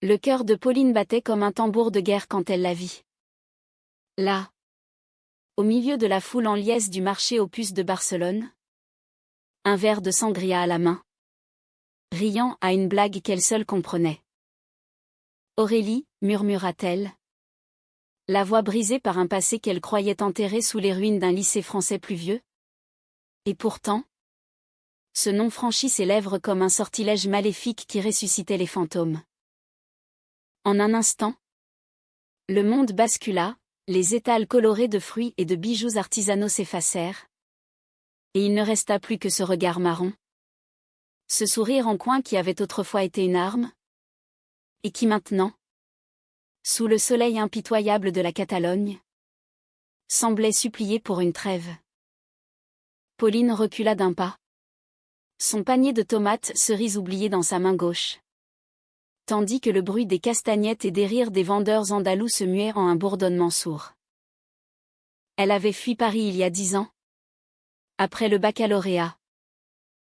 Le cœur de Pauline battait comme un tambour de guerre quand elle la vit. Là, au milieu de la foule en liesse du marché aux puces de Barcelone, un verre de sangria à la main, riant à une blague qu'elle seule comprenait. Aurélie, murmura-t-elle, la voix brisée par un passé qu'elle croyait enterré sous les ruines d'un lycée français pluvieux. Et pourtant, ce nom franchit ses lèvres comme un sortilège maléfique qui ressuscitait les fantômes. En un instant, le monde bascula, les étals colorés de fruits et de bijoux artisanaux s'effacèrent, et il ne resta plus que ce regard marron. Ce sourire en coin qui avait autrefois été une arme, et qui maintenant, sous le soleil impitoyable de la Catalogne, semblait supplier pour une trêve. Pauline recula d'un pas. Son panier de tomates cerises oublié dans sa main gauche. Tandis que le bruit des castagnettes et des rires des vendeurs andalous se muait en un bourdonnement sourd. Elle avait fui Paris il y a 10 ans, après le baccalauréat,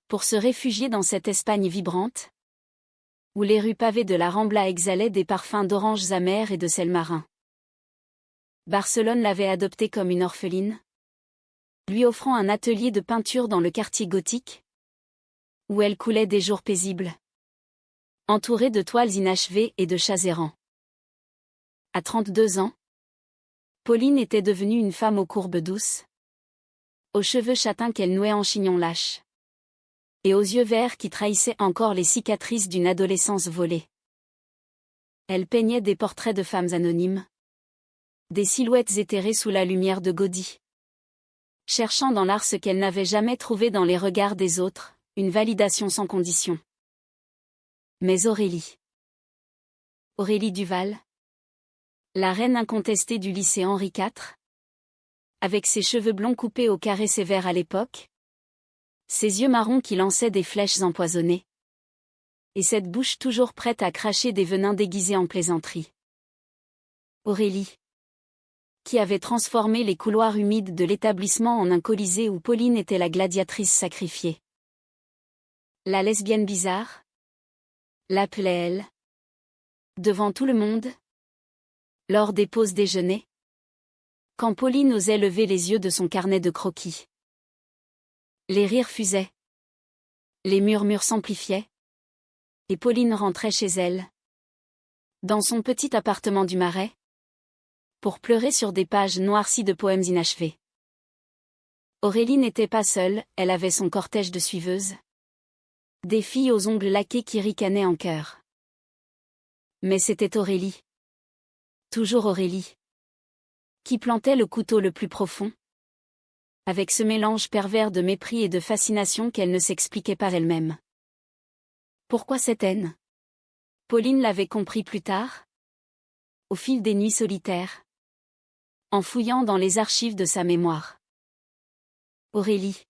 pour se réfugier dans cette Espagne vibrante, où les rues pavées de la Rambla exhalaient des parfums d'oranges amères et de sel marin. Barcelone l'avait adoptée comme une orpheline, lui offrant un atelier de peinture dans le quartier gothique, où elle coulait des jours paisibles, entourée de toiles inachevées et de chats errants. À 32 ans, Pauline était devenue une femme aux courbes douces, aux cheveux châtains qu'elle nouait en chignon lâche, et aux yeux verts qui trahissaient encore les cicatrices d'une adolescence volée. Elle peignait des portraits de femmes anonymes, des silhouettes éthérées sous la lumière de Gaudí, cherchant dans l'art ce qu'elle n'avait jamais trouvé dans les regards des autres, une validation sans condition. Mais Aurélie Duval, la reine incontestée du lycée Henri IV, avec ses cheveux blonds coupés au carré sévère à l'époque, ses yeux marrons qui lançaient des flèches empoisonnées, et cette bouche toujours prête à cracher des venins déguisés en plaisanterie. Aurélie, qui avait transformé les couloirs humides de l'établissement en un colisée où Pauline était la gladiatrice sacrifiée. La lesbienne bizarre, l'appelait-elle, devant tout le monde, lors des pauses déjeuner, quand Pauline osait lever les yeux de son carnet de croquis. Les rires fusaient, les murmures s'amplifiaient, et Pauline rentrait chez elle, dans son petit appartement du Marais, pour pleurer sur des pages noircies de poèmes inachevés. Aurélie n'était pas seule, elle avait son cortège de suiveuses, des filles aux ongles laqués qui ricanaient en chœur. Mais c'était Aurélie, toujours Aurélie, qui plantait le couteau le plus profond, avec ce mélange pervers de mépris et de fascination qu'elle ne s'expliquait pas elle-même. Pourquoi cette haine? Pauline l'avait compris plus tard, au fil des nuits solitaires, en fouillant dans les archives de sa mémoire. Aurélie,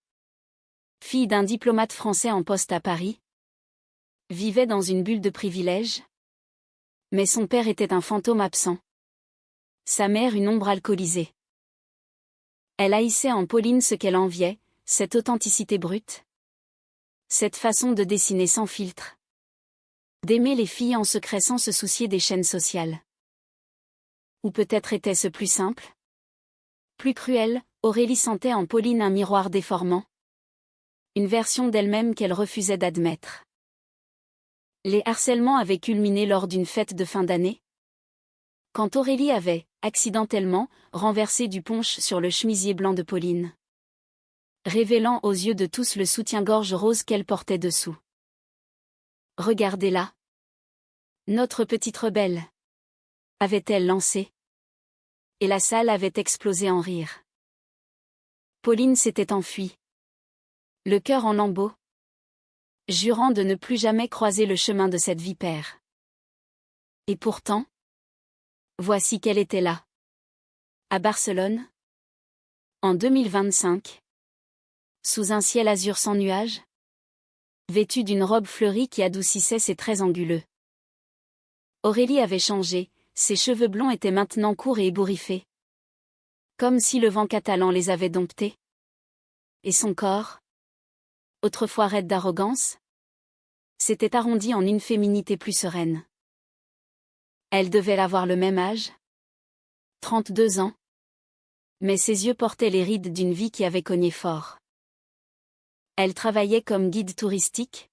fille d'un diplomate français en poste à Paris, vivait dans une bulle de privilèges, mais son père était un fantôme absent, sa mère une ombre alcoolisée. Elle haïssait en Pauline ce qu'elle enviait, cette authenticité brute, cette façon de dessiner sans filtre, d'aimer les filles en secret sans se soucier des chaînes sociales. Ou peut-être était-ce plus simple? Plus cruel, Aurélie sentait en Pauline un miroir déformant, une version d'elle-même qu'elle refusait d'admettre. Les harcèlements avaient culminé lors d'une fête de fin d'année, quand Aurélie avait, accidentellement, renversé du punch sur le chemisier blanc de Pauline, révélant aux yeux de tous le soutien-gorge rose qu'elle portait dessous. « Regardez-la. Notre petite rebelle !» avait-elle lancé. Et la salle avait explosé en rire. Pauline s'était enfuie, le cœur en lambeaux, jurant de ne plus jamais croiser le chemin de cette vipère. Et pourtant, voici qu'elle était là, à Barcelone, en 2025, sous un ciel azur sans nuages, vêtue d'une robe fleurie qui adoucissait ses traits anguleux. Aurélie avait changé, ses cheveux blonds étaient maintenant courts et ébouriffés, comme si le vent catalan les avait domptés. Et son corps, autrefois raide d'arrogance, s'était arrondi en une féminité plus sereine. Elle devait avoir le même âge. 32 ans. Mais ses yeux portaient les rides d'une vie qui avait cogné fort. Elle travaillait comme guide touristique.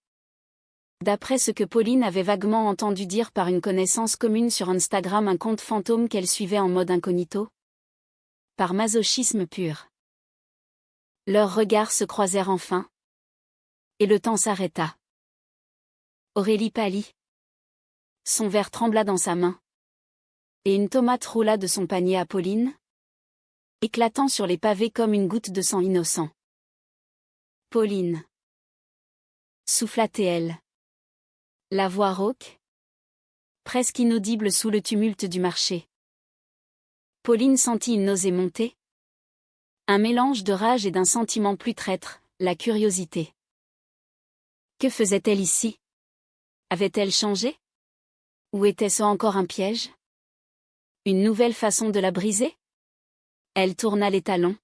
D'après ce que Pauline avait vaguement entendu dire par une connaissance commune sur Instagram, un compte fantôme qu'elle suivait en mode incognito. Par masochisme pur. Leurs regards se croisèrent enfin. Et le temps s'arrêta. Aurélie pâlit. Son verre trembla dans sa main. Et une tomate roula de son panier à Pauline, éclatant sur les pavés comme une goutte de sang innocent. Pauline. Souffla-t-elle. La voix rauque, presque inaudible sous le tumulte du marché. Pauline sentit une nausée monter. Un mélange de rage et d'un sentiment plus traître, la curiosité. Que faisait-elle ici? Avait-elle changé? Ou était-ce encore un piège? Une nouvelle façon de la briser? Elle tourna les talons,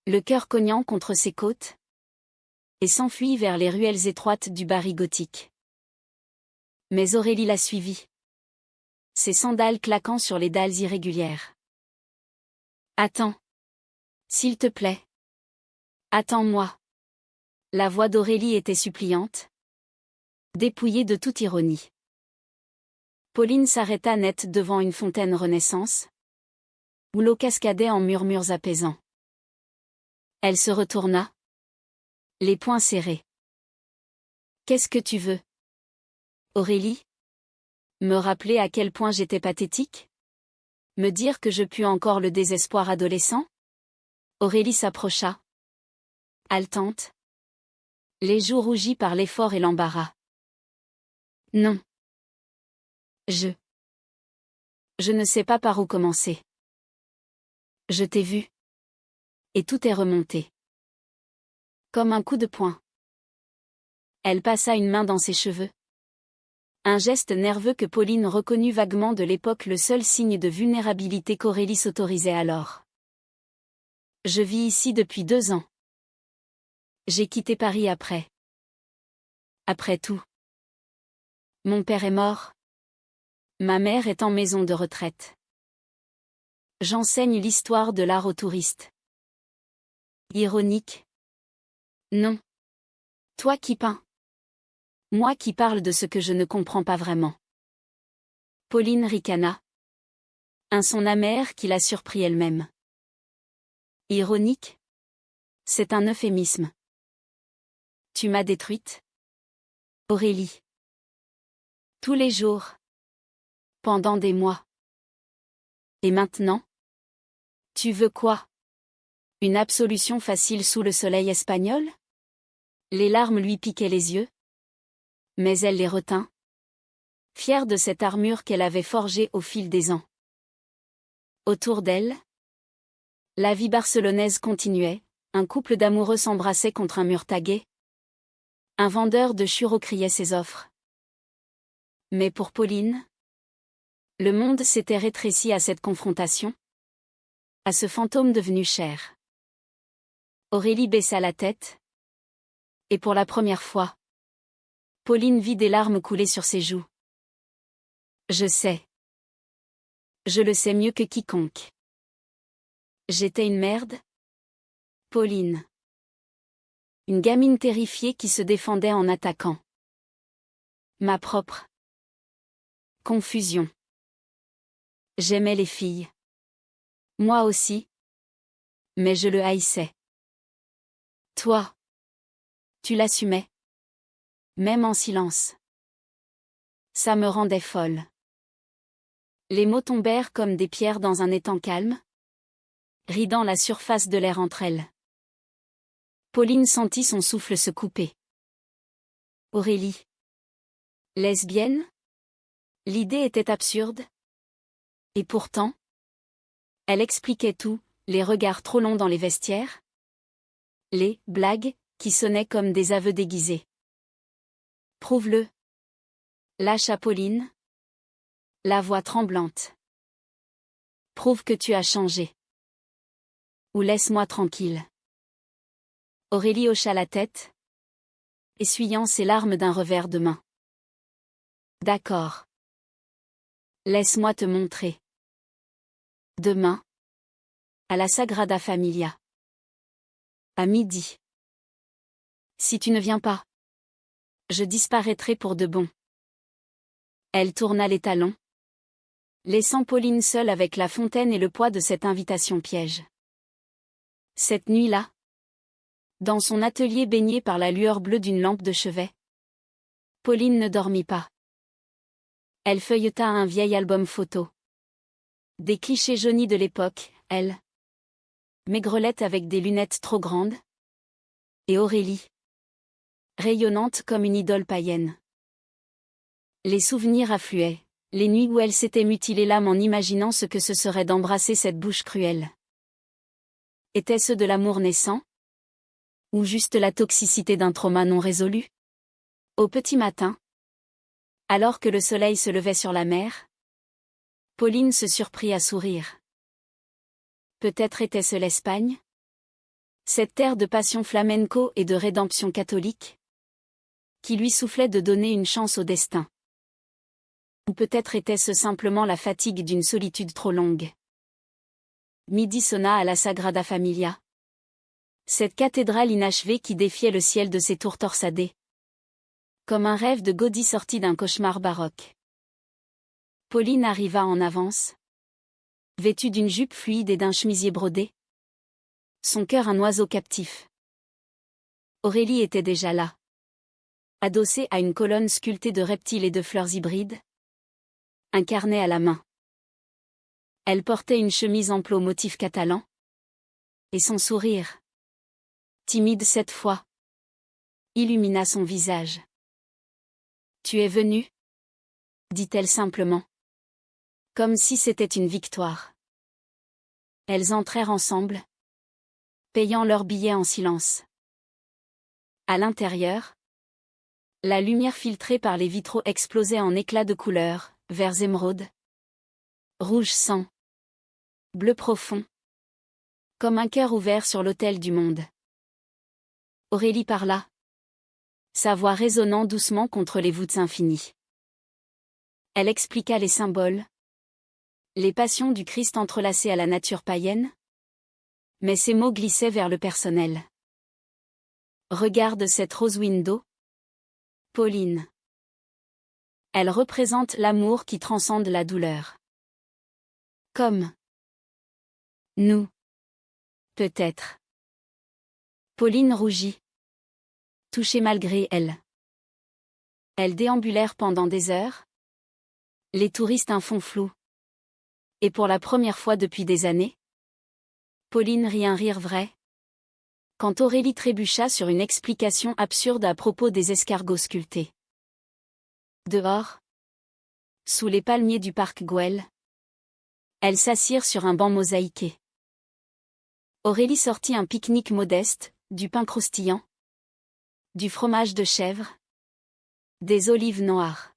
le cœur cognant contre ses côtes, et s'enfuit vers les ruelles étroites du Bari gothique. Mais Aurélie la suivit, ses sandales claquant sur les dalles irrégulières. Attends. S'il te plaît. Attends-moi. La voix d'Aurélie était suppliante, dépouillée de toute ironie. Pauline s'arrêta net devant une fontaine Renaissance, où l'eau cascadait en murmures apaisants. Elle se retourna, les poings serrés. Qu'est-ce que tu veux? Aurélie? Me rappeler à quel point j'étais pathétique? Me dire que je pue encore le désespoir adolescent? Aurélie s'approcha, haletante, les joues rougies par l'effort et l'embarras. Non. Je ne sais pas par où commencer. Je t'ai vu. Et tout est remonté. Comme un coup de poing. Elle passa une main dans ses cheveux. Un geste nerveux que Pauline reconnut vaguement de l'époque, le seul signe de vulnérabilité qu'Aurélie s'autorisait alors. Je vis ici depuis 2 ans. J'ai quitté Paris après. Après tout. Mon père est mort. Ma mère est en maison de retraite. J'enseigne l'histoire de l'art aux touristes. Ironique. Non. Toi qui peins. Moi qui parle de ce que je ne comprends pas vraiment. Pauline ricana. Un son amer qui la surprit elle-même. Ironique? C'est un euphémisme. Tu m'as détruite? Aurélie. Tous les jours. Pendant des mois. Et maintenant? Tu veux quoi? Une absolution facile sous le soleil espagnol? Les larmes lui piquaient les yeux. Mais elle les retint, fière de cette armure qu'elle avait forgée au fil des ans. Autour d'elle, la vie barcelonaise continuait, un couple d'amoureux s'embrassait contre un mur tagué. Un vendeur de churros criait ses offres. Mais pour Pauline, le monde s'était rétréci à cette confrontation, à ce fantôme devenu cher. Aurélie baissa la tête, et pour la première fois, Pauline vit des larmes couler sur ses joues. Je sais. Je le sais mieux que quiconque. J'étais une merde? Pauline. Une gamine terrifiée qui se défendait en attaquant. Ma propre confusion. J'aimais les filles. Moi aussi. Mais je le haïssais. Toi. Tu l'assumais. Même en silence. Ça me rendait folle. Les mots tombèrent comme des pierres dans un étang calme, ridant la surface de l'air entre elles. Pauline sentit son souffle se couper. Aurélie. Lesbienne? L'idée était absurde. Et pourtant, elle expliquait tout, les regards trop longs dans les vestiaires, les blagues qui sonnaient comme des aveux déguisés. Prouve-le. Lâcha Pauline, la voix tremblante. Prouve que tu as changé. Ou laisse-moi tranquille. Aurélie hocha la tête, essuyant ses larmes d'un revers de main. D'accord. Laisse-moi te montrer. Demain. À la Sagrada Familia. À midi. Si tu ne viens pas, je disparaîtrai pour de bon. Elle tourna les talons, laissant Pauline seule avec la fontaine et le poids de cette invitation piège. Cette nuit-là, dans son atelier baigné par la lueur bleue d'une lampe de chevet, Pauline ne dormit pas. Elle feuilleta un vieil album photo. Des clichés jaunis de l'époque, elle. Maigrelette avec des lunettes trop grandes. Et Aurélie. Rayonnante comme une idole païenne. Les souvenirs affluaient, les nuits où elle s'était mutilé l'âme en imaginant ce que ce serait d'embrasser cette bouche cruelle. Était-ce de l'amour naissant? Ou juste la toxicité d'un trauma non résolu? Au petit matin, alors que le soleil se levait sur la mer, Pauline se surprit à sourire. Peut-être était-ce l'Espagne? Cette terre de passion flamenco et de rédemption catholique, qui lui soufflait de donner une chance au destin. Ou peut-être était-ce simplement la fatigue d'une solitude trop longue. Midi sonna à la Sagrada Familia. Cette cathédrale inachevée qui défiait le ciel de ses tours torsadées. Comme un rêve de Gaudí sorti d'un cauchemar baroque. Pauline arriva en avance, vêtue d'une jupe fluide et d'un chemisier brodé. Son cœur un oiseau captif. Aurélie était déjà là. Adossée à une colonne sculptée de reptiles et de fleurs hybrides. Un carnet à la main. Elle portait une chemise ample au motif catalan. Et son sourire, timide cette fois, illumina son visage. « Tu es venue ?» dit-elle simplement. Comme si c'était une victoire. Elles entrèrent ensemble, payant leur billet en silence. À l'intérieur, la lumière filtrée par les vitraux explosait en éclats de couleurs, verts émeraude, rouge sang, bleu profond, comme un cœur ouvert sur l'autel du monde. Aurélie parla, sa voix résonnant doucement contre les voûtes infinies. Elle expliqua les symboles, les passions du Christ entrelacées à la nature païenne. Mais ces mots glissaient vers le personnel. Regarde cette rose window. Pauline. Elle représente l'amour qui transcende la douleur. Comme nous. Peut-être. Pauline rougit. Touchée malgré elle. Elles déambulèrent pendant des heures. Les touristes un fond flou. Et pour la première fois depuis des années, Pauline rit un rire vrai. Quand Aurélie trébucha sur une explication absurde à propos des escargots sculptés. Dehors, sous les palmiers du parc Güell, elles s'assirent sur un banc mosaïqué. Aurélie sortit un pique-nique modeste, du pain croustillant, du fromage de chèvre, des olives noires.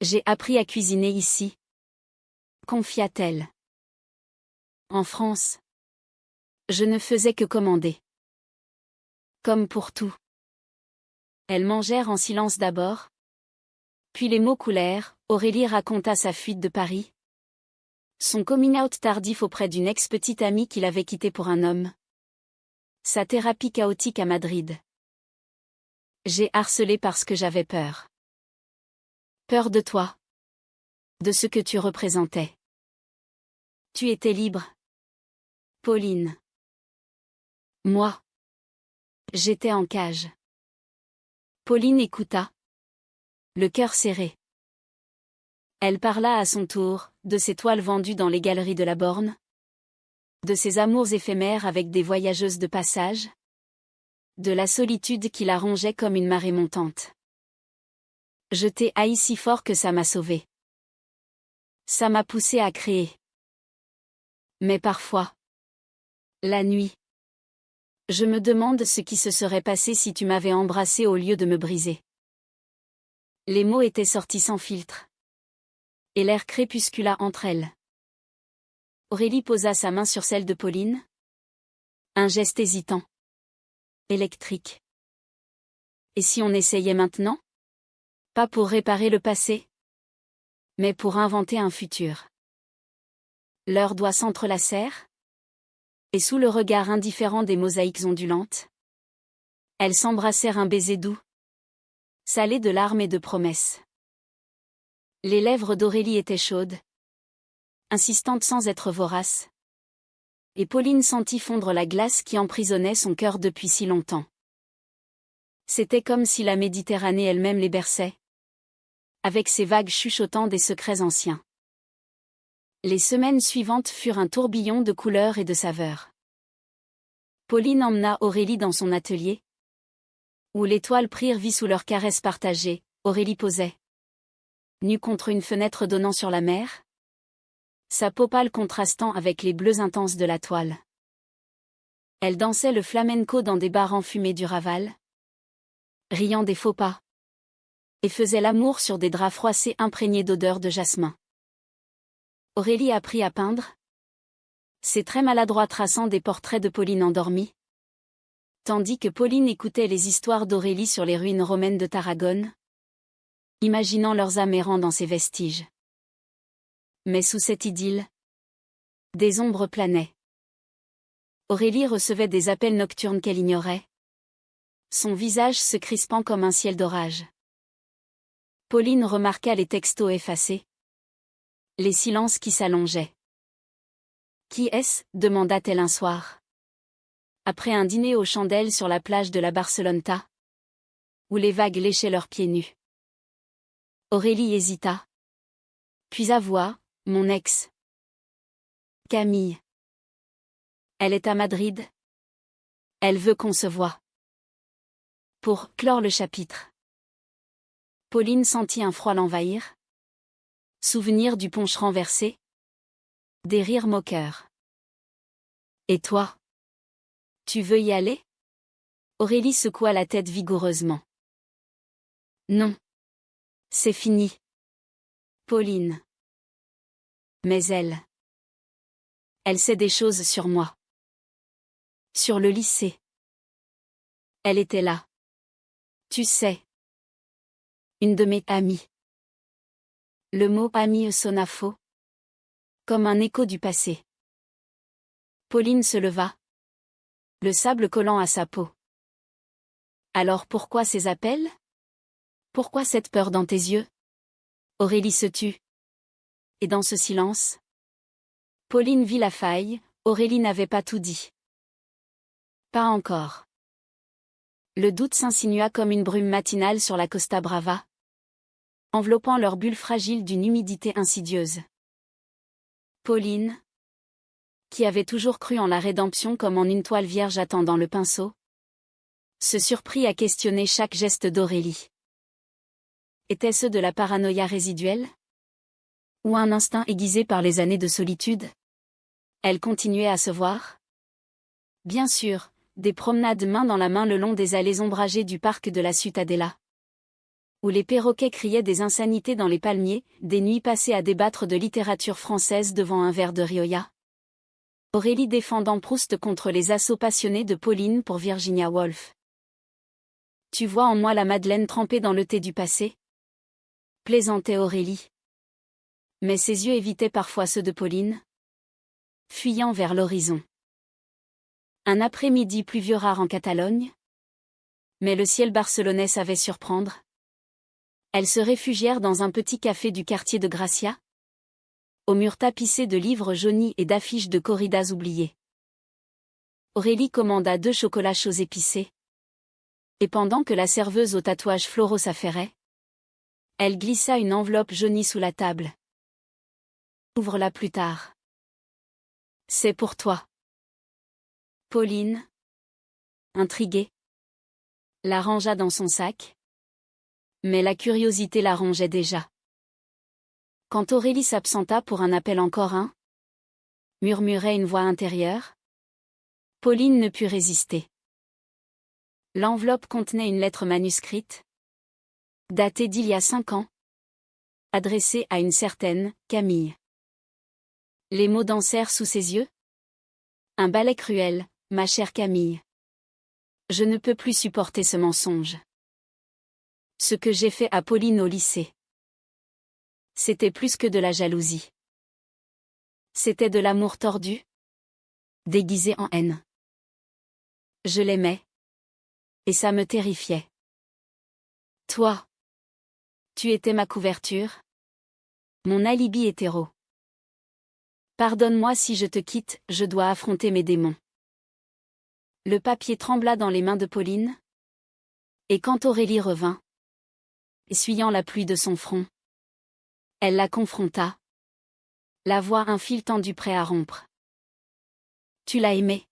J'ai appris à cuisiner ici, confia-t-elle. En France, je ne faisais que commander. Comme pour tout. Elles mangèrent en silence d'abord. Puis les mots coulèrent, Aurélie raconta sa fuite de Paris. Son coming-out tardif auprès d'une ex-petite amie qu'il avait quittée pour un homme. Sa thérapie chaotique à Madrid. J'ai harcelé parce que j'avais peur. Peur de toi. De ce que tu représentais. Tu étais libre. Pauline. Moi. J'étais en cage. Pauline écouta. Le cœur serré. Elle parla à son tour, de ses toiles vendues dans les galeries de la Borne. De ses amours éphémères avec des voyageuses de passage. De la solitude qui la rongeait comme une marée montante. Je t'ai haï si fort que ça m'a sauvée. Ça m'a poussée à créer. Mais parfois, la nuit, je me demande ce qui se serait passé si tu m'avais embrassé au lieu de me briser. Les mots étaient sortis sans filtre. Et l'air crépuscula entre elles. Aurélie posa sa main sur celle de Pauline. Un geste hésitant. Électrique. Et si on essayait maintenant? Pas pour réparer le passé? mais pour inventer un futur. Leurs doigts s'entrelacèrent, et sous le regard indifférent des mosaïques ondulantes, elles s'embrassèrent un baiser doux, salé de larmes et de promesses. Les lèvres d'Aurélie étaient chaudes, insistantes sans être voraces, et Pauline sentit fondre la glace qui emprisonnait son cœur depuis si longtemps. C'était comme si la Méditerranée elle-même les berçait, avec ses vagues chuchotant des secrets anciens. Les semaines suivantes furent un tourbillon de couleurs et de saveurs. Pauline emmena Aurélie dans son atelier, où les toiles prirent vie sous leurs caresses partagées. Aurélie posait, nue contre une fenêtre donnant sur la mer, sa peau pâle contrastant avec les bleus intenses de la toile. Elle dansait le flamenco dans des bars enfumés du Raval, riant des faux pas, et faisait l'amour sur des draps froissés imprégnés d'odeur de jasmin. Aurélie apprit à peindre, ses traits maladroits traçant des portraits de Pauline endormie, tandis que Pauline écoutait les histoires d'Aurélie sur les ruines romaines de Tarragone, imaginant leurs âmes errant dans ces vestiges. Mais sous cette idylle, des ombres planaient. Aurélie recevait des appels nocturnes qu'elle ignorait, son visage se crispant comme un ciel d'orage. Pauline remarqua les textos effacés, les silences qui s'allongeaient. « Qui est-ce » demanda-t-elle un soir, après un dîner aux chandelles sur la plage de la Barceloneta, où les vagues léchaient leurs pieds nus. Aurélie hésita, puis avoua, « Mon ex. Camille. Elle est à Madrid. Elle veut qu'on se voie. » Pour clore le chapitre, Pauline sentit un froid l'envahir. Souvenir du punch renversé. Des rires moqueurs. « Et toi? Tu veux y aller ?» Aurélie secoua la tête vigoureusement. « Non. C'est fini. Pauline. » Mais elle sait des choses sur moi. Sur le lycée. Elle était là. Tu sais. Une de mes amies. Le mot amie sonna faux, comme un écho du passé. Pauline se leva, le sable collant à sa peau. Alors pourquoi ces appels? Pourquoi cette peur dans tes yeux? Aurélie se tut. Et dans ce silence, Pauline vit la faille. Aurélie n'avait pas tout dit. Pas encore. Le doute s'insinua comme une brume matinale sur la Costa Brava, enveloppant leurs bulles fragiles d'une humidité insidieuse. Pauline, qui avait toujours cru en la rédemption comme en une toile vierge attendant le pinceau, se surprit à questionner chaque geste d'Aurélie. Était-ce de la paranoïa résiduelle? Ou un instinct aiguisé par les années de solitude? Elle continuait à se voir? Bien sûr, des promenades main dans la main le long des allées ombragées du parc de la Ciutadella, où les perroquets criaient des insanités dans les palmiers, des nuits passées à débattre de littérature française devant un verre de Rioja. Aurélie défendant Proust contre les assauts passionnés de Pauline pour Virginia Woolf. Tu vois en moi la Madeleine trempée dans le thé du passé? Plaisantait Aurélie. Mais ses yeux évitaient parfois ceux de Pauline, fuyant vers l'horizon. Un après-midi pluvieux rare en Catalogne? Mais le ciel barcelonais savait surprendre. Elles se réfugièrent dans un petit café du quartier de Gracia, aux murs tapissés de livres jaunis et d'affiches de corridas oubliées. Aurélie commanda 2 chocolats chauds épicés. Et pendant que la serveuse aux tatouages floraux s'affairait, elle glissa une enveloppe jaunie sous la table. Ouvre-la plus tard. C'est pour toi. Pauline, intriguée, la rangea dans son sac. Mais la curiosité la rongeait déjà. Quand Aurélie s'absenta pour un appel encore un, murmurait une voix intérieure, Pauline ne put résister. L'enveloppe contenait une lettre manuscrite, datée d'il y a 5 ans, adressée à une certaine Camille. Les mots dansèrent sous ses yeux. Un ballet cruel, ma chère Camille. Je ne peux plus supporter ce mensonge. Ce que j'ai fait à Pauline au lycée. C'était plus que de la jalousie. C'était de l'amour tordu, déguisé en haine. Je l'aimais. Et ça me terrifiait. Toi. Tu étais ma couverture. Mon alibi hétéro. Pardonne-moi si je te quitte, je dois affronter mes démons. Le papier trembla dans les mains de Pauline. Et quand Aurélie revint, essuyant la pluie de son front, elle la confronta. La voix un fil tendu prêt à rompre. Tu l'as aimée?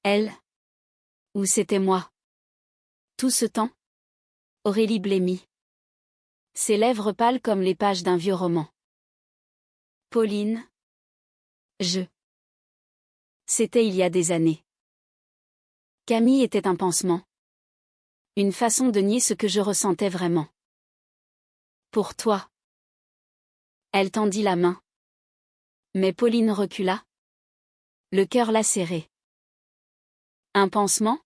Elle? Ou c'était moi? Tout ce temps? Aurélie blêmit. Ses lèvres pâles comme les pages d'un vieux roman. Pauline. C'était il y a des années. Camille était un pansement. Une façon de nier ce que je ressentais vraiment. Pour toi. Elle tendit la main. Mais Pauline recula. Le cœur lacéré. Un pansement?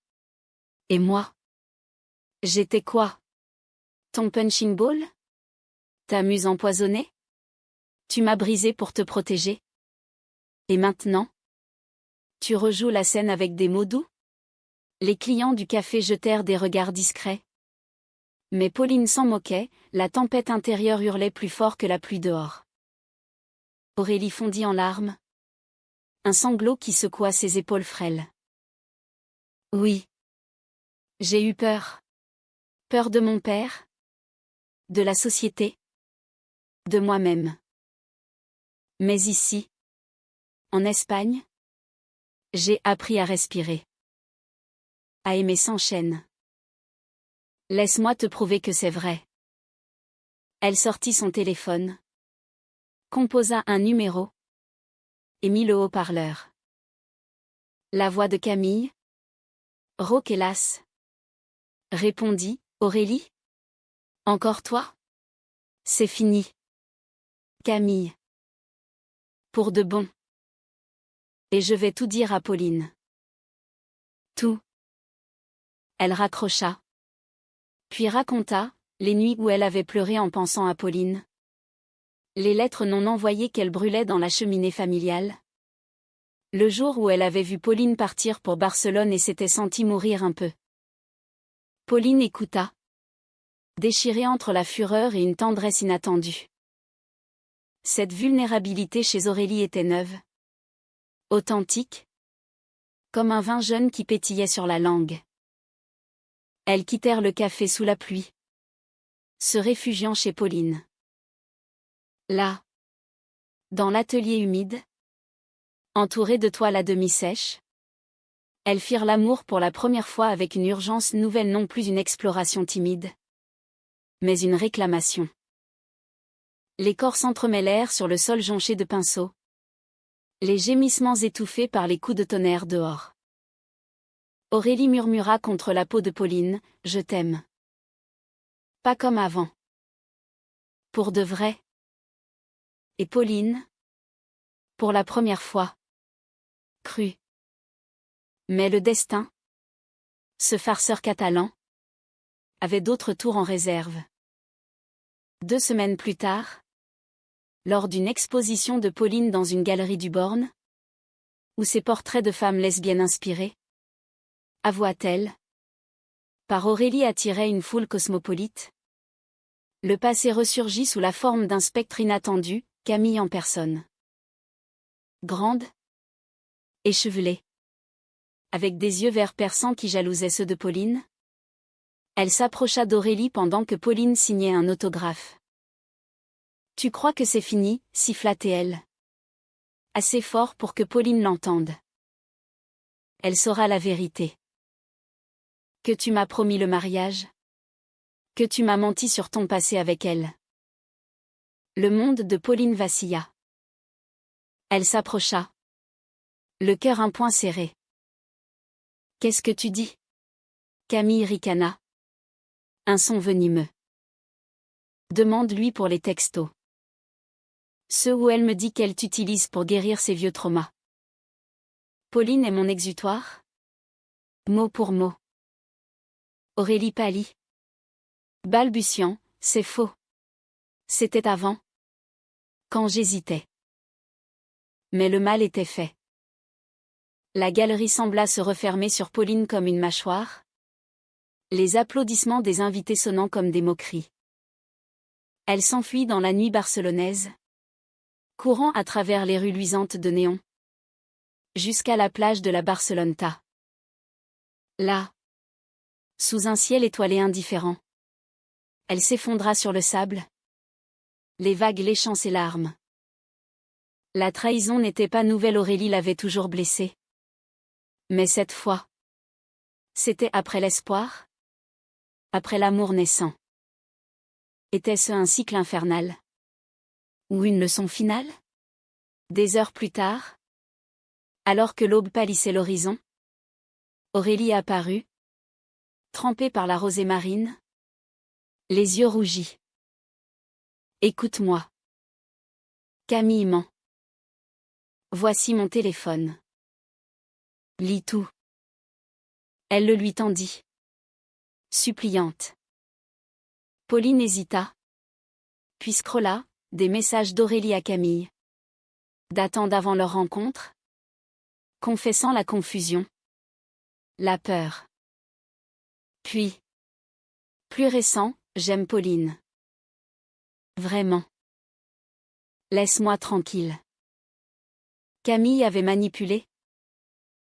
Et moi? J'étais quoi? Ton punching ball? Ta muse empoisonnée? Tu m'as brisé pour te protéger? Et maintenant? Tu rejoues la scène avec des mots doux? Les clients du café jetèrent des regards discrets. Mais Pauline s'en moquait, la tempête intérieure hurlait plus fort que la pluie dehors. Aurélie fondit en larmes. Un sanglot qui secoua ses épaules frêles. Oui. J'ai eu peur. Peur de mon père? De la société? De moi-même. Mais ici, en Espagne, j'ai appris à respirer. À aimer sans chaîne. Laisse-moi te prouver que c'est vrai. Elle sortit son téléphone, composa un numéro et mit le haut-parleur. La voix de Camille, rauque et lasse, répondit: Aurélie? Encore toi? C'est fini. Camille. Pour de bon. Et je vais tout dire à Pauline. Tout. Elle raccrocha. Puis raconta, les nuits où elle avait pleuré en pensant à Pauline. Les lettres non envoyées qu'elle brûlait dans la cheminée familiale. Le jour où elle avait vu Pauline partir pour Barcelone et s'était sentie mourir un peu. Pauline écouta. Déchirée entre la fureur et une tendresse inattendue. Cette vulnérabilité chez Aurélie était neuve. Authentique. Comme un vin jeune qui pétillait sur la langue. Elles quittèrent le café sous la pluie. Se réfugiant chez Pauline. Là. Dans l'atelier humide. Entourées de toiles à demi sèches. Elles firent l'amour pour la première fois avec une urgence nouvelle, non plus une exploration timide. Mais une réclamation. Les corps s'entremêlèrent sur le sol jonché de pinceaux. Les gémissements étouffés par les coups de tonnerre dehors. Aurélie murmura contre la peau de Pauline: Je t'aime. Pas comme avant. Pour de vrai. Et Pauline? Pour la première fois. Crut. Mais le destin, ce farceur catalan, avait d'autres tours en réserve. 2 semaines plus tard, lors d'une exposition de Pauline dans une galerie du Born, où ses portraits de femmes lesbiennes inspirés, avoua-t-elle, par Aurélie attirait une foule cosmopolite. Le passé ressurgit sous la forme d'un spectre inattendu, Camille en personne. Grande, échevelée, avec des yeux verts perçants qui jalousaient ceux de Pauline. Elle s'approcha d'Aurélie pendant que Pauline signait un autographe. Tu crois que c'est fini, siffla-t-elle. Assez fort pour que Pauline l'entende. Elle saura la vérité. Que tu m'as promis le mariage. Que tu m'as menti sur ton passé avec elle. Le monde de Pauline vacilla. Elle s'approcha. Le cœur un point serré. Qu'est-ce que tu dis? Camille ricana. Un son venimeux. Demande-lui pour les textos. Ceux où elle me dit qu'elle t'utilise pour guérir ses vieux traumas. Pauline est mon exutoire? Mot pour mot. Aurélie pâlit. Balbutiant, c'est faux. C'était avant. Quand j'hésitais. Mais le mal était fait. La galerie sembla se refermer sur Pauline comme une mâchoire. Les applaudissements des invités sonnant comme des moqueries. Elle s'enfuit dans la nuit barcelonaise, courant à travers les rues luisantes de néon, jusqu'à la plage de la Barceloneta. Là, sous un ciel étoilé indifférent, elle s'effondra sur le sable, les vagues léchant ses larmes. La trahison n'était pas nouvelle, Aurélie l'avait toujours blessée. Mais cette fois, c'était après l'espoir, après l'amour naissant. Était-ce un cycle infernal? Ou une leçon finale? Des heures plus tard, alors que l'aube pâlissait l'horizon, Aurélie apparut, trempée par la rosée marine, les yeux rougis. Écoute-moi. Camille ment. Voici mon téléphone. Lis tout. Elle le lui tendit. Suppliante. Pauline hésita. Puis scrolla, des messages d'Aurélie à Camille. Datant d'avant leur rencontre. Confessant la confusion. La peur. Puis. Plus récent, j'aime Pauline. Vraiment. Laisse-moi tranquille. Camille avait manipulé.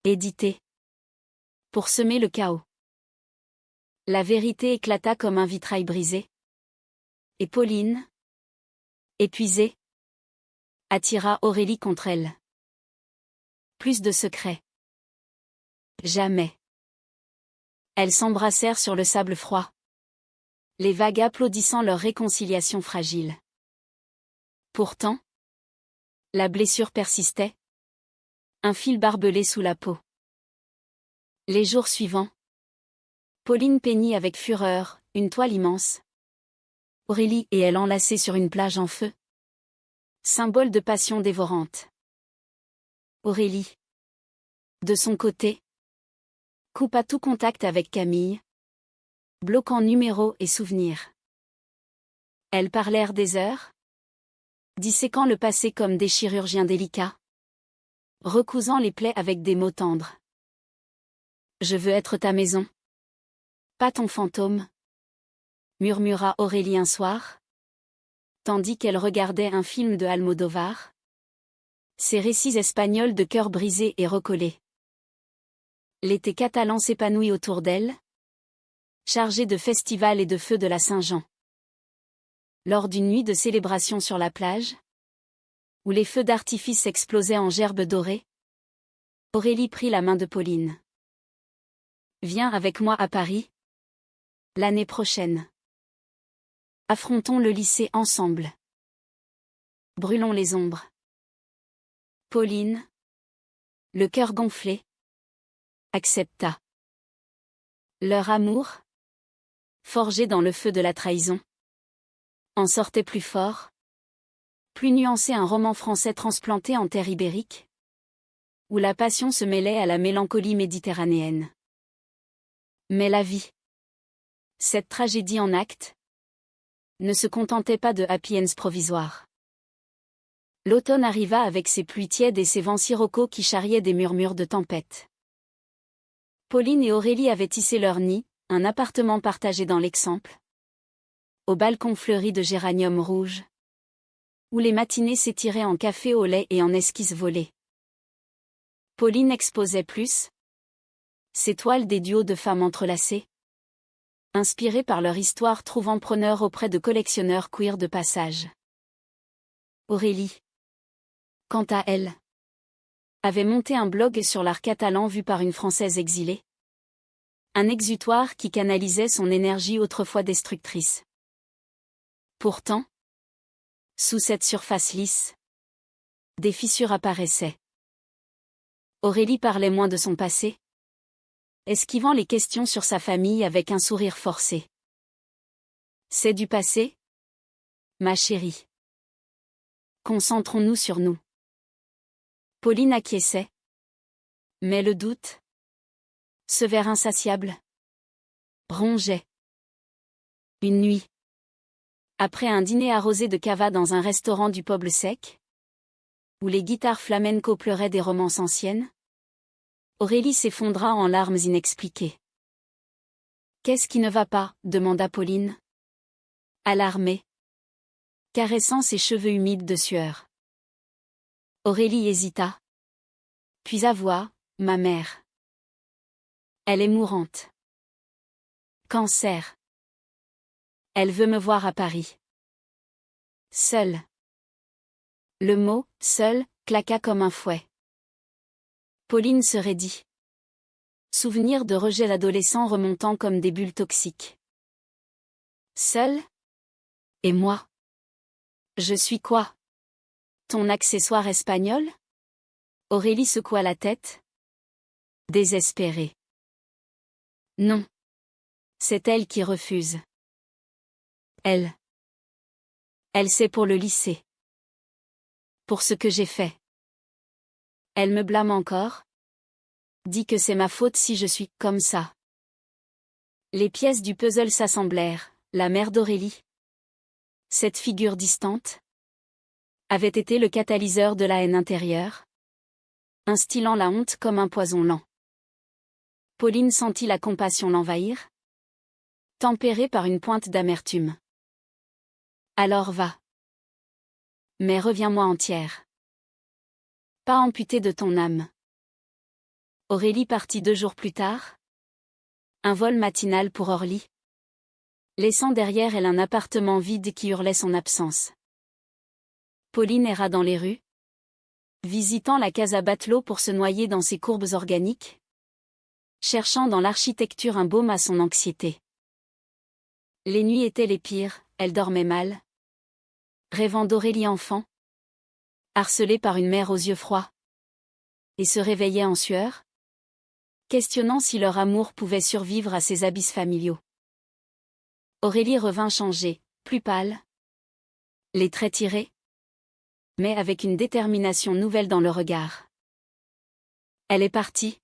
Édité. Pour semer le chaos. La vérité éclata comme un vitrail brisé. Et Pauline, épuisée, attira Aurélie contre elle. Plus de secrets. Jamais. Elles s'embrassèrent sur le sable froid. Les vagues applaudissant leur réconciliation fragile. Pourtant, la blessure persistait. Un fil barbelé sous la peau. Les jours suivants, Pauline peignit avec fureur, une toile immense. Aurélie et elle enlacées sur une plage en feu. Symbole de passion dévorante. Aurélie, de son côté, coupa tout contact avec Camille, bloquant numéros et souvenirs. Elles parlèrent des heures, disséquant le passé comme des chirurgiens délicats, recousant les plaies avec des mots tendres. Je veux être ta maison. Pas ton fantôme, murmura Aurélie un soir, tandis qu'elle regardait un film de Almodovar. Ces récits espagnols de cœurs brisés et recollés. L'été catalan s'épanouit autour d'elle, chargé de festivals et de feux de la Saint-Jean. Lors d'une nuit de célébration sur la plage, où les feux d'artifice explosaient en gerbes dorées, Aurélie prit la main de Pauline. Viens avec moi à Paris. L'année prochaine. Affrontons le lycée ensemble. Brûlons les ombres. Pauline, le cœur gonflé, accepta. Leur amour, forgé dans le feu de la trahison, en sortait plus fort, plus nuancé, un roman français transplanté en terre ibérique, où la passion se mêlait à la mélancolie méditerranéenne. Mais la vie, cette tragédie en actes, ne se contentait pas de happy ends provisoires. L'automne arriva avec ses pluies tièdes et ses vents siroccaux qui charriaient des murmures de tempête. Pauline et Aurélie avaient tissé leur nid, un appartement partagé dans l'Exemple, au balcon fleuri de géraniums rouges, où les matinées s'étiraient en café au lait et en esquisses volées. Pauline exposait plus ses toiles des duos de femmes entrelacées, inspirées par leur histoire, trouvant preneur auprès de collectionneurs queer de passage. Aurélie, quant à elle, avait monté un blog sur l'art catalan vu par une Française exilée. Un exutoire qui canalisait son énergie autrefois destructrice. Pourtant, sous cette surface lisse, des fissures apparaissaient. Aurélie parlait moins de son passé, esquivant les questions sur sa famille avec un sourire forcé. C'est du passé, ma chérie. Concentrons-nous sur nous. Pauline acquiesçait. Mais le doute, ce ver insatiable, rongeait. Une nuit, Après un dîner arrosé de cava dans un restaurant du Poble Sec, où les guitares flamenco pleuraient des romances anciennes, Aurélie s'effondra en larmes inexpliquées. « Qu'est-ce qui ne va pas ?» demanda Pauline, alarmée, caressant ses cheveux humides de sueur. Aurélie hésita. Puis avoua, « Ma mère. Elle est mourante. Cancer. Elle veut me voir à Paris. » Seule. Le mot « seul » claqua comme un fouet. Pauline se raidit. Souvenir de rejet d'adolescent remontant comme des bulles toxiques. Seule? Et moi? Je suis quoi? Ton accessoire espagnol? Aurélie secoua la tête. Désespérée. Non. C'est elle qui refuse. Elle. Elle sait pour le lycée. Pour ce que j'ai fait. Elle me blâme encore. Dit que c'est ma faute si je suis comme ça. Les pièces du puzzle s'assemblèrent. La mère d'Aurélie, cette figure distante, avait été le catalyseur de la haine intérieure, instillant la honte comme un poison lent. Pauline sentit la compassion l'envahir, tempérée par une pointe d'amertume. Alors va. Mais reviens-moi entière. Pas amputée de ton âme. Aurélie partit 2 jours plus tard. Un vol matinal pour Orly, laissant derrière elle un appartement vide qui hurlait son absence. Pauline erra dans les rues, visitant la Casa Batlló pour se noyer dans ses courbes organiques, cherchant dans l'architecture un baume à son anxiété. Les nuits étaient les pires, elle dormait mal, rêvant d'Aurélie enfant, harcelée par une mère aux yeux froids, et se réveillait en sueur, questionnant si leur amour pouvait survivre à ces abysses familiaux. Aurélie revint changée, plus pâle, les traits tirés, mais avec une détermination nouvelle dans le regard. « Elle est partie »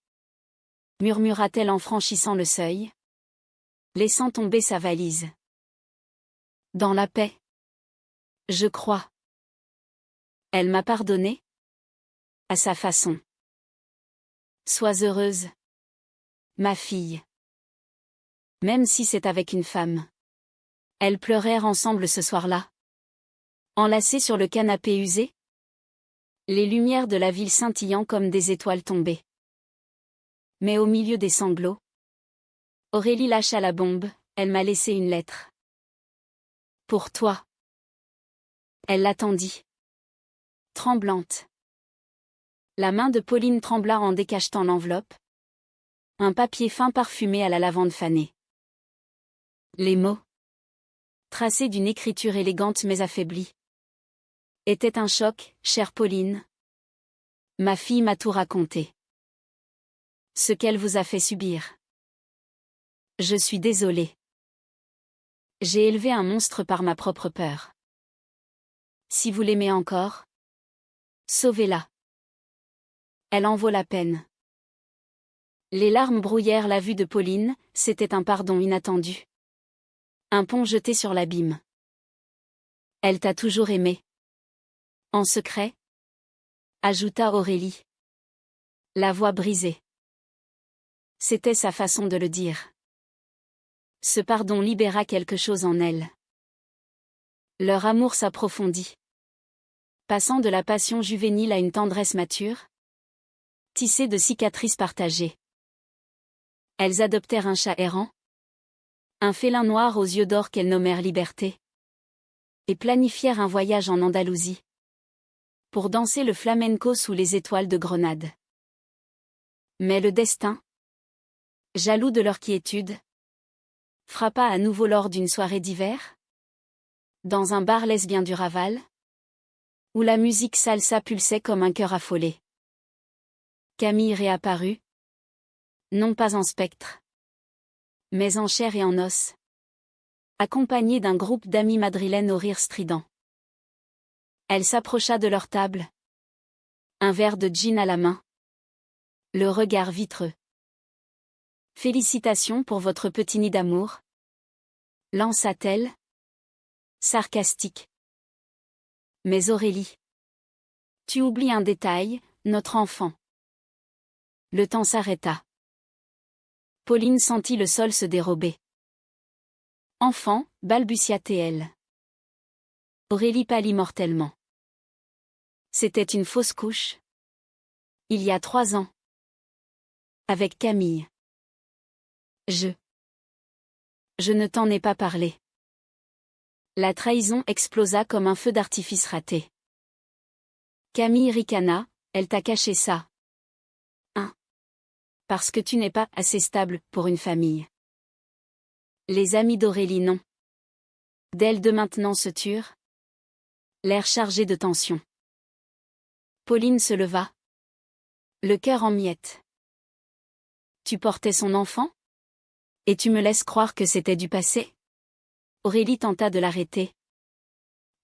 murmura-t-elle en franchissant le seuil, laissant tomber sa valise. « Dans la paix. Je crois. Elle m'a pardonné. À sa façon. Sois heureuse. Ma fille. Même si c'est avec une femme. » Elles pleurèrent ensemble ce soir-là. Enlacées sur le canapé usé, les lumières de la ville scintillant comme des étoiles tombées. Mais au milieu des sanglots, Aurélie lâcha la bombe, elle m'a laissé une lettre. Pour toi. Elle l'attendit. Tremblante. La main de Pauline trembla en décachetant l'enveloppe. Un papier fin parfumé à la lavande fanée. Les mots, tracés d'une écriture élégante mais affaiblie, étaient un choc, chère Pauline. Ma fille m'a tout raconté. Ce qu'elle vous a fait subir. Je suis désolée. J'ai élevé un monstre par ma propre peur. Si vous l'aimez encore, sauvez-la. Elle en vaut la peine. Les larmes brouillèrent la vue de Pauline, c'était un pardon inattendu. Un pont jeté sur l'abîme. Elle t'a toujours aimé. En secret, ajouta Aurélie. La voix brisée. C'était sa façon de le dire. Ce pardon libéra quelque chose en elle. Leur amour s'approfondit. Passant de la passion juvénile à une tendresse mature, tissée de cicatrices partagées. Elles adoptèrent un chat errant, un félin noir aux yeux d'or qu'elles nommèrent Liberté, et planifièrent un voyage en Andalousie, pour danser le flamenco sous les étoiles de Grenade. Mais le destin, jaloux de leur quiétude, frappa à nouveau lors d'une soirée d'hiver, dans un bar lesbien du Raval, où la musique salsa pulsait comme un cœur affolé. Camille réapparut, non pas en spectre, mais en chair et en os, accompagnée d'un groupe d'amis madrilènes au rire strident. Elle s'approcha de leur table, un verre de gin à la main, le regard vitreux. « Félicitations pour votre petit nid d'amour » lança-t-elle, Sarcastique. Mais Aurélie. Tu oublies un détail, notre enfant. Le temps s'arrêta. Pauline sentit le sol se dérober. Enfant, balbutia-t-elle. Aurélie pâlit mortellement. C'était une fausse couche. Il y a 3 ans. Avec Camille. Je ne t'en ai pas parlé. La trahison explosa comme un feu d'artifice raté. Camille ricana, elle t'a caché ça. Parce que tu n'es pas assez stable pour une famille. Les amis d'Aurélie non. D'elle de maintenant se turent. L'air chargé de tension. Pauline se leva. Le cœur en miettes. Tu portais son enfant? Et tu me laisses croire que c'était du passé? Aurélie tenta de l'arrêter.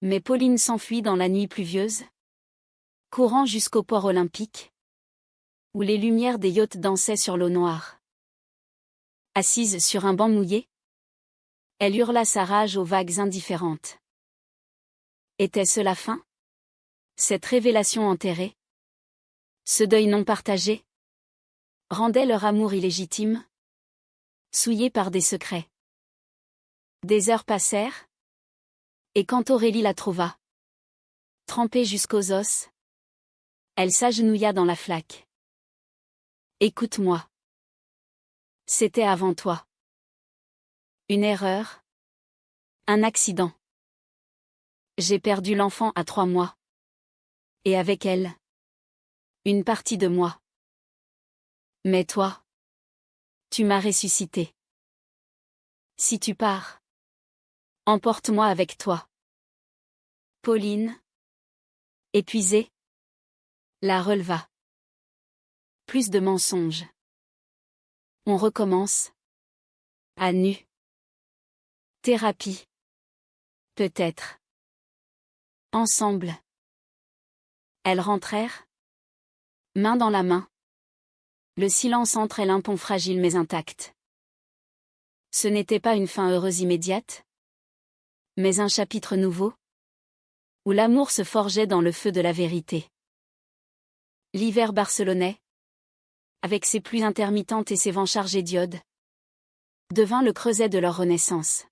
Mais Pauline s'enfuit dans la nuit pluvieuse. Courant jusqu'au port olympique. Où les lumières des yachts dansaient sur l'eau noire. Assise sur un banc mouillé, elle hurla sa rage aux vagues indifférentes. Était-ce la fin? Cette révélation enterrée? Ce deuil non partagé? Rendait leur amour illégitime? Souillé par des secrets. Des heures passèrent. Et quand Aurélie la trouva, trempée jusqu'aux os, elle s'agenouilla dans la flaque. Écoute-moi. C'était avant toi. Une erreur. Un accident. J'ai perdu l'enfant à 3 mois. Et avec elle, une partie de moi. Mais toi, tu m'as ressuscité. Si tu pars, emporte-moi avec toi. Pauline, épuisée, la releva. Plus de mensonges. On recommence. À nu. Thérapie. Peut-être. Ensemble. Elles rentrèrent. Main dans la main. Le silence entre elles un pont fragile mais intact. Ce n'était pas une fin heureuse immédiate, mais un chapitre nouveau, où l'amour se forgeait dans le feu de la vérité. L'hiver barcelonais, avec ses pluies intermittentes et ses vents chargés d'iode, devint le creuset de leur renaissance.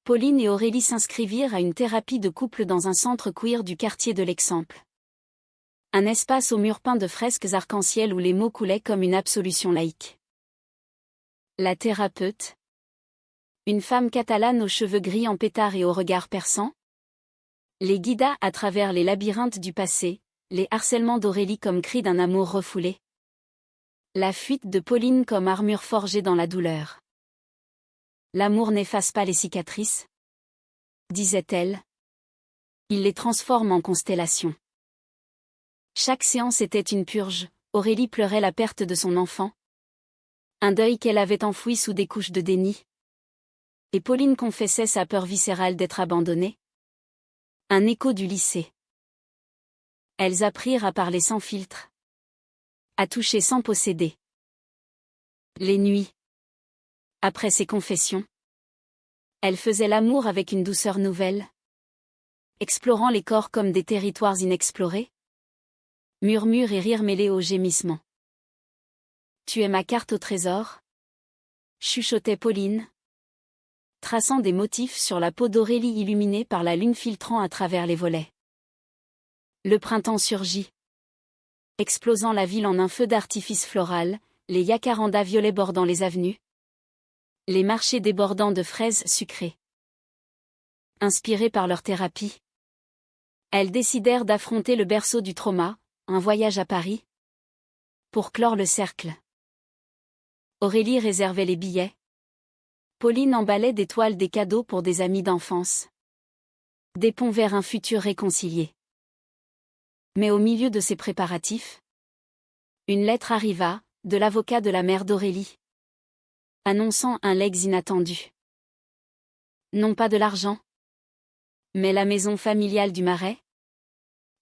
Pauline et Aurélie s'inscrivirent à une thérapie de couple dans un centre queer du quartier de l'Eixample. Un espace aux murs peints de fresques arc-en-ciel où les mots coulaient comme une absolution laïque. La thérapeute, une femme catalane aux cheveux gris en pétard et au regard perçant, les guida à travers les labyrinthes du passé, les harcèlements d'Aurélie comme cris d'un amour refoulé. La fuite de Pauline comme armure forgée dans la douleur. L'amour n'efface pas les cicatrices, disait-elle. Il les transforme en constellations. Chaque séance était une purge, Aurélie pleurait la perte de son enfant. Un deuil qu'elle avait enfoui sous des couches de déni. Et Pauline confessait sa peur viscérale d'être abandonnée. Un écho du lycée. Elles apprirent à parler sans filtre. À toucher sans posséder. Les nuits. Après ces confessions, elles faisaient l'amour avec une douceur nouvelle. Explorant les corps comme des territoires inexplorés. Murmures et rires mêlés aux gémissements. Tu es ma carte au trésor? Chuchotait Pauline. Traçant des motifs sur la peau d'Aurélie illuminée par la lune filtrant à travers les volets. Le printemps surgit. Explosant la ville en un feu d'artifice floral, les jacarandas violets bordant les avenues. Les marchés débordant de fraises sucrées. Inspirées par leur thérapie, elles décidèrent d'affronter le berceau du trauma, un voyage à Paris. Pour clore le cercle. Aurélie réservait les billets. Pauline emballait des toiles des cadeaux pour des amis d'enfance. Des ponts vers un futur réconcilié. Mais au milieu de ces préparatifs, une lettre arriva, de l'avocat de la mère d'Aurélie. Annonçant un legs inattendu. Non pas de l'argent, mais la maison familiale du Marais.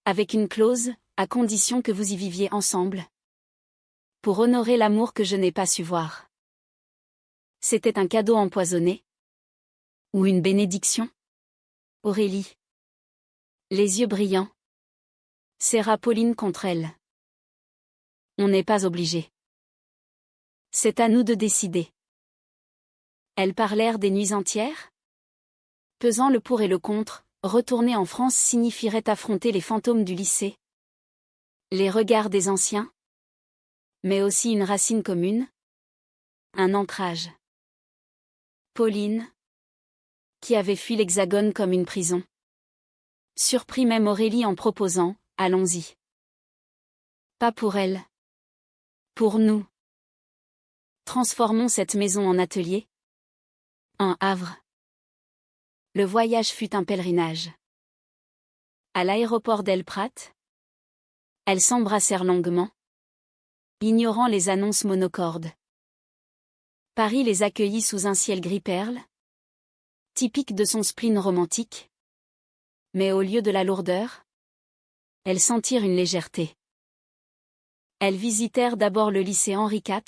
Avec une clause, à condition que vous y viviez ensemble. Pour honorer l'amour que je n'ai pas su voir. C'était un cadeau empoisonné? Ou une bénédiction? Aurélie. Les yeux brillants. Serra Pauline contre elle. On n'est pas obligé. C'est à nous de décider. Elles parlèrent des nuits entières. Pesant le pour et le contre, retourner en France signifierait affronter les fantômes du lycée. Les regards des anciens. Mais aussi une racine commune. Un ancrage. Pauline, qui avait fui l'Hexagone comme une prison, surprit même Aurélie en proposant « Allons-y ». Pas pour elle. Pour nous. Transformons cette maison en atelier. Un havre. Le voyage fut un pèlerinage. À l'aéroport d'El Prat, elles s'embrassèrent longuement, ignorant les annonces monocordes. Paris les accueillit sous un ciel gris-perle, typique de son spleen romantique. Mais au lieu de la lourdeur, elles sentirent une légèreté. Elles visitèrent d'abord le lycée Henri IV,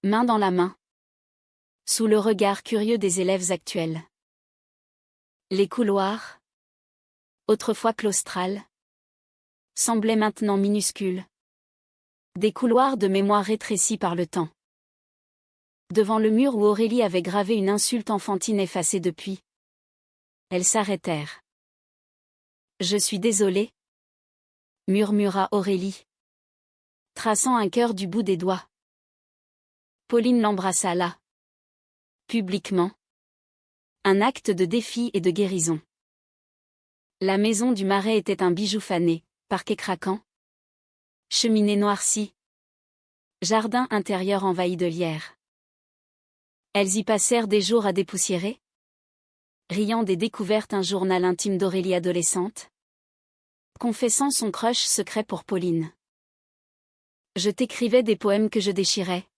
main dans la main, sous le regard curieux des élèves actuels. Les couloirs, autrefois claustrales, semblaient maintenant minuscules. Des couloirs de mémoire rétrécis par le temps. Devant le mur où Aurélie avait gravé une insulte enfantine effacée depuis, elles s'arrêtèrent. « Je suis désolée », murmura Aurélie, traçant un cœur du bout des doigts. Pauline l'embrassa là, publiquement. Un acte de défi et de guérison. La maison du Marais était un bijou fané, parquet craquant, cheminée noircie, jardin intérieur envahi de lierre. Elles y passèrent des jours à dépoussiérer, riant des découvertes, un journal intime d'Aurélie adolescente, confessant son crush secret pour Pauline. « Je t'écrivais des poèmes que je déchirais »,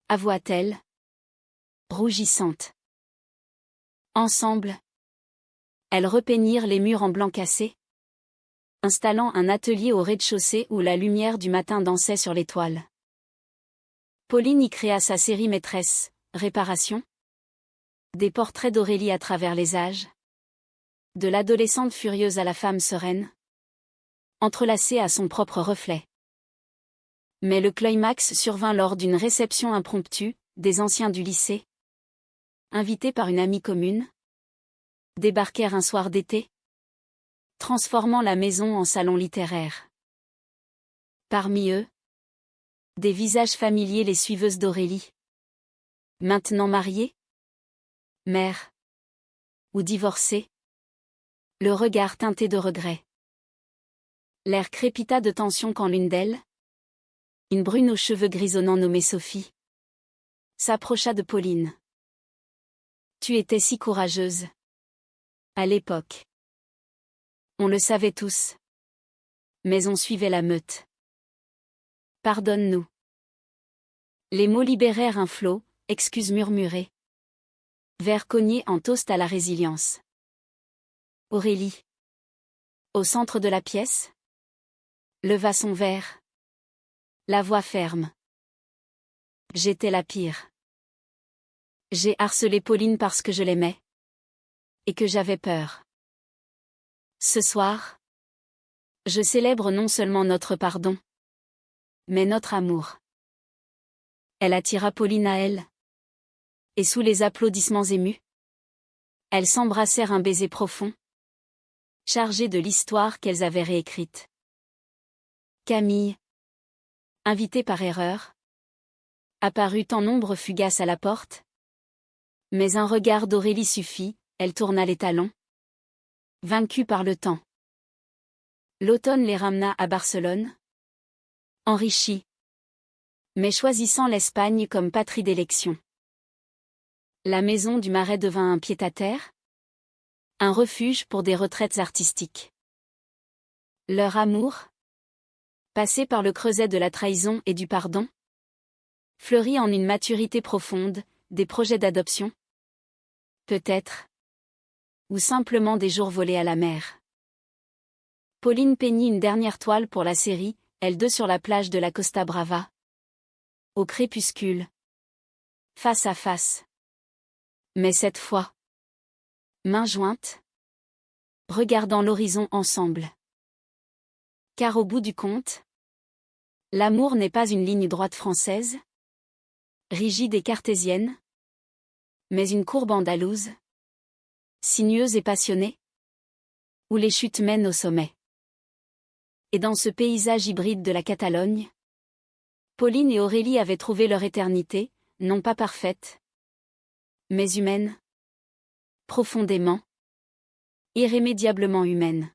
avoua-t-elle, rougissante. Ensemble, elles repeignirent les murs en blanc cassé, installant un atelier au rez-de-chaussée où la lumière du matin dansait sur les toiles. Pauline y créa sa série maîtresse, Réparation. Des portraits d'Aurélie à travers les âges. De l'adolescente furieuse à la femme sereine. Entrelacée à son propre reflet. Mais le climax survint lors d'une réception impromptue, des anciens du lycée. Invités par une amie commune. Débarquèrent un soir d'été, transformant la maison en salon littéraire. Parmi eux, des visages familiers, les suiveuses d'Aurélie. Maintenant mariées, mères ou divorcées, le regard teinté de regret. L'air crépita de tension quand l'une d'elles, une brune aux cheveux grisonnants nommée Sophie, s'approcha de Pauline. « Tu étais si courageuse. À l'époque. On le savait tous. Mais on suivait la meute. Pardonne-nous. » Les mots libérèrent un flot, excuses murmurées. Verre cogné en toast à la résilience. Aurélie, au centre de la pièce, leva son verre. La voix ferme. J'étais la pire. J'ai harcelé Pauline parce que je l'aimais. Et que j'avais peur. Ce soir, je célèbre non seulement notre pardon, mais notre amour. Elle attira Pauline à elle. Et sous les applaudissements émus, elles s'embrassèrent, un baiser profond, chargé de l'histoire qu'elles avaient réécrite. Camille, invitée par erreur, apparut en ombre fugace à la porte. Mais un regard d'Aurélie suffit, elle tourna les talons. Vaincue par le temps. L'automne les ramena à Barcelone. Enrichie. Mais choisissant l'Espagne comme patrie d'élection. La maison du Marais devint un pied-à-terre. Un refuge pour des retraites artistiques. Leur amour, passé par le creuset de la trahison et du pardon, fleurit en une maturité profonde, des projets d'adoption. Peut-être. Ou simplement des jours volés à la mer. Pauline peignit une dernière toile pour la série, elles deux sur la plage de la Costa Brava. Au crépuscule. Face à face. Mais cette fois, Mains jointes, regardant l'horizon ensemble. Car au bout du compte, l'amour n'est pas une ligne droite française, rigide et cartésienne, mais une courbe andalouse, sinueuse et passionnée, où les chutes mènent au sommet. Et dans ce paysage hybride de la Catalogne, Pauline et Aurélie avaient trouvé leur éternité, non pas parfaite, mais humaine, profondément, irrémédiablement humaine.